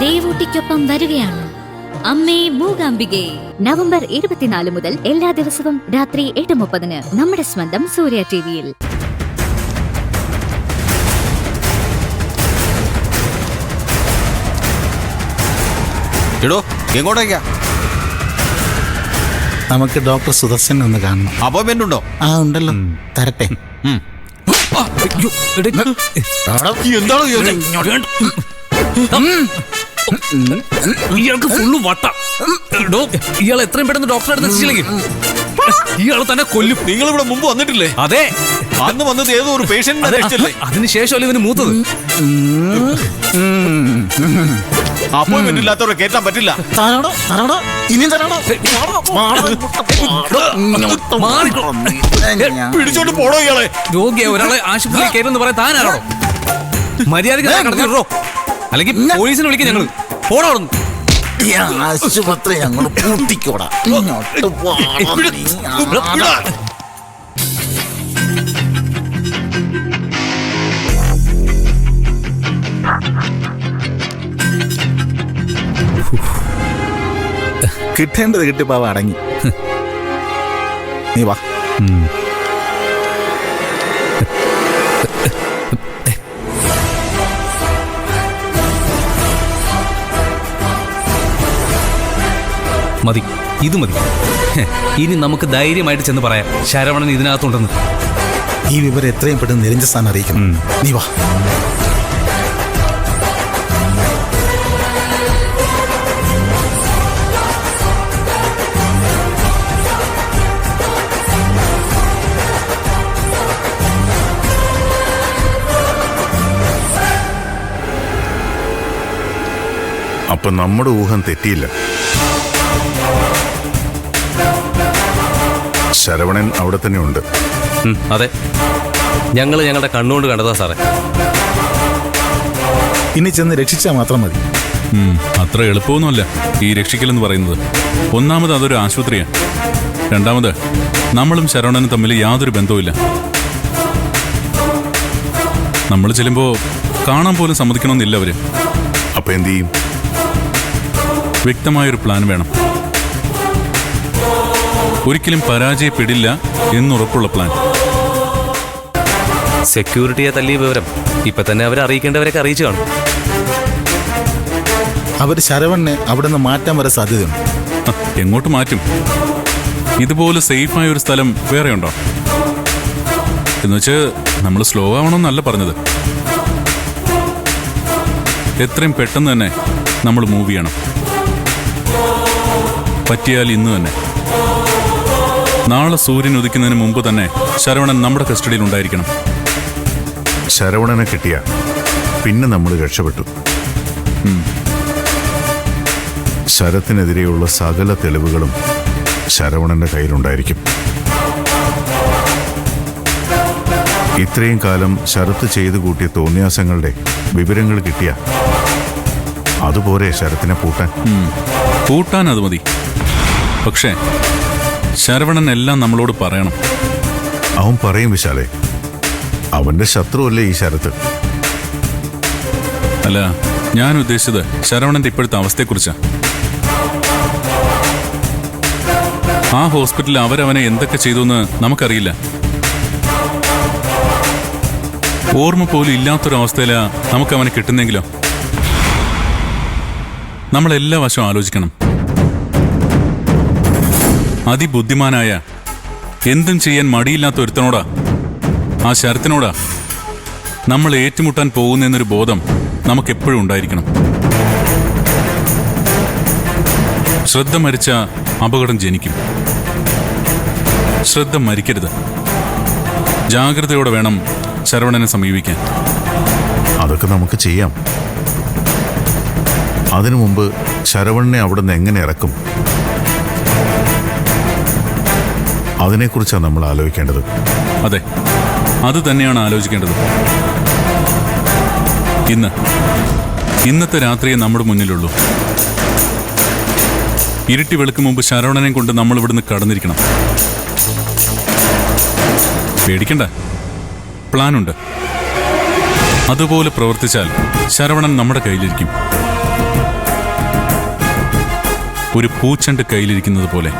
ദേവൂട്ടിക്കൊപ്പം വരികയാണ് അമ്മേ മൂകാംബികെ. നവംബർ 24 മുതൽ എല്ലാ ദിവസവും രാത്രി 8:30 നമ്മുടെ സ്വന്തം സൂര്യ ടിവിയിൽ. എങ്ങോട്ടേക്കാ? നമുക്ക് ഡോക്ടർ സുദർശൻ ഒന്ന് കാണണം. അപ്പോയിന്റ്മെന്റ് ഉണ്ടോ? ആ ഉണ്ടല്ലോ, തരട്ടെ. എന്താണോ ഇയാൾക്ക് ഫുള്ള് വട്ട. ഇയാൾ എത്രയും പെട്ടെന്ന് ഡോക്ടറെ അടുത്ത് എത്തിച്ചില്ലെങ്കിൽ ഇയാൾ തന്നെ കൊല്ലും. നിങ്ങൾ ഇവിടെ മുമ്പ് വന്നിട്ടില്ലേ? അതെ, അന്ന് വന്നത് ഏതോ ഒരു പേഷ്യന്റ്. അതിനുശേഷമല്ലേ ഇവന് മൂത്തത്. അപ്പോയിന്റ്മെന്റ് ഇല്ലാത്തവരെ കേട്ടാൻ പറ്റില്ല. പിടിച്ചോണ്ട് പോടോ ഇയാളെ. രോഗിയെ ഒരാളെ ആശുപത്രിയിൽ കയറുമെന്ന് പറയാൻ താനാണോ? മര്യാദയ്ക്ക് കടന്നിട്ടോ, അല്ലെങ്കിൽ പോലീസിനെ വിളിക്കും. ഞങ്ങൾ പോടാ. ആശുപത്രി ഞങ്ങൾ പൂട്ടിക്കോടാ. കിട്ടേണ്ടത് കിട്ടിയപ്പോ അവ അടങ്ങി. നീ വാ. മതി, ഇത് മതി. ഇനി നമുക്ക് ധൈര്യമായിട്ട് ചെന്ന് പറയാം ശരവണൻ ഇതിനകത്തുണ്ടെന്ന്. ഈ വിവരം എത്രയും പെട്ടെന്ന് നിരഞ്ജസ്ഥാൻ അറിയിക്കണം. നീ വാ. അപ്പൊ നമ്മുടെ ഊഹം തെറ്റിയില്ല. ശരവണൻ അവിടെ തന്നെ ഉണ്ട്. അതെ, ഞങ്ങളുടെ കണ്ണുകൊണ്ട് കണ്ടതാ സാറേ. ഇനി ചെന്ന് രക്ഷിച്ചാൽ മാത്രം മതി. അത്ര എളുപ്പമൊന്നുമല്ല ഈ രക്ഷിക്കലെന്ന് പറയുന്നത്. ഒന്നാമത് അതൊരു ആശുപത്രിയാണ്. രണ്ടാമത് നമ്മളും ശരവണനും തമ്മിൽ യാതൊരു ബന്ധവുമില്ല. നമ്മൾ ചെല്ലുമ്പോ കാണാൻ പോലും സമ്മതിക്കണമെന്നില്ല അവര്. അപ്പൊ എന്ത് ചെയ്യും? വ്യക്തമായൊരു പ്ലാൻ വേണം. ഒരിക്കലും പരാജയപ്പെടില്ല എന്നുറപ്പുള്ള പ്ലാൻ. സെക്യൂരിറ്റിയെ തല്ലിയ വിവരം ഇപ്പൊ തന്നെ അവരെ അറിയിക്കേണ്ടവരൊക്കെ അറിയിച്ചു കാണും. അവര് ശരവണ്ണെ അവിടെ നിന്ന് മാറ്റാൻ വരെ സാധ്യതയുണ്ട്. എങ്ങോട്ട് മാറ്റും? ഇതുപോലെ സേഫായ ഒരു സ്ഥലം വേറെ ഉണ്ടോ? എന്നുവെച്ച് നമ്മൾ സ്ലോ ആവണമെന്നല്ല പറഞ്ഞത്. എത്രയും പെട്ടെന്ന് തന്നെ നമ്മൾ മൂവ് ചെയ്യണം. പറ്റിയാൽ ഇന്ന് തന്നെ. നാളെ സൂര്യൻ ഉദിക്കുന്നതിന് മുമ്പ് തന്നെ ശരവണൻ നമ്മുടെ കസ്റ്റഡിയിൽ ഉണ്ടായിരിക്കണം. ശരവണനെ കിട്ടിയ പിന്നെ നമ്മൾ രക്ഷപ്പെട്ടു. ശരത്തിനെതിരെയുള്ള സകല തെളിവുകളും ശരവണന്റെ കയ്യിലുണ്ടായിരിക്കും. ഇത്രയും കാലം ശരത്ത് ചെയ്തു കൂട്ടിയ തോന്നിയാസങ്ങളുടെ വിവരങ്ങൾ കിട്ടിയ അതുപോലെ ശരത്തിനെ പൂട്ടാൻ അത് മതി. പക്ഷേ ശരവണൻ എല്ലാം നമ്മളോട് പറയണം. അവൻ പറയും വിശാലേ. അവന്റെ ശത്രുവല്ലേ ഈ ശരത്ത്. അല്ല, ഞാൻ ഉദ്ദേശിച്ചത് ശരവണന്റെ ഇപ്പോഴത്തെ അവസ്ഥയെക്കുറിച്ചാ. ആ ഹോസ്പിറ്റലിൽ അവരവനെ എന്തൊക്കെ ചെയ്തു എന്ന് നമുക്കറിയില്ല. ഓർമ്മ പോലും ഇല്ലാത്തൊരവസ്ഥയിലാ നമുക്ക് അവനെ കിട്ടുന്നെങ്കിലോ. നമ്മളെല്ലാ വശവും ആലോചിക്കണം. അതിബുദ്ധിമാനായ, എന്തും ചെയ്യാൻ മടിയില്ലാത്ത ഒരുത്തനോടാ, ആ ശരത്തിനോടാ നമ്മൾ ഏറ്റുമുട്ടാൻ പോകുന്നെന്നൊരു ബോധം നമുക്കെപ്പോഴും ഉണ്ടായിരിക്കണം. ശ്രദ്ധ മരിച്ച അപകടം ജനിക്കും. ശ്രദ്ധ മരിക്കരുത്. ജാഗ്രതയോടെ വേണം ശരവണനെ സമീപിക്കാൻ. അതൊക്കെ നമുക്ക് ചെയ്യാം. അതിനു മുമ്പ് ശരവണനെ അവിടെ നിന്ന് എങ്ങനെ ഇറക്കും, അതിനെക്കുറിച്ചാണ് നമ്മൾ ആലോചിക്കേണ്ടത്. അതെ, അത് തന്നെയാണ് ആലോചിക്കേണ്ടത്. ഇന്നത്തെ രാത്രിയെ നമ്മുടെ മുന്നിലുള്ളൂ. ഇരുട്ടി വെളുക്ക് മുമ്പ് ശരവണനെ കൊണ്ട് നമ്മൾ ഇവിടുന്ന് കടന്നിരിക്കണം. പേടിക്കണ്ട, പ്ലാനുണ്ട്. അതുപോലെ പ്രവർത്തിച്ചാൽ ശരവണൻ നമ്മുടെ കയ്യിലിരിക്കും. ഒരു പൂച്ചണ്ട് കയ്യിലിരിക്കുന്നത് പോലെ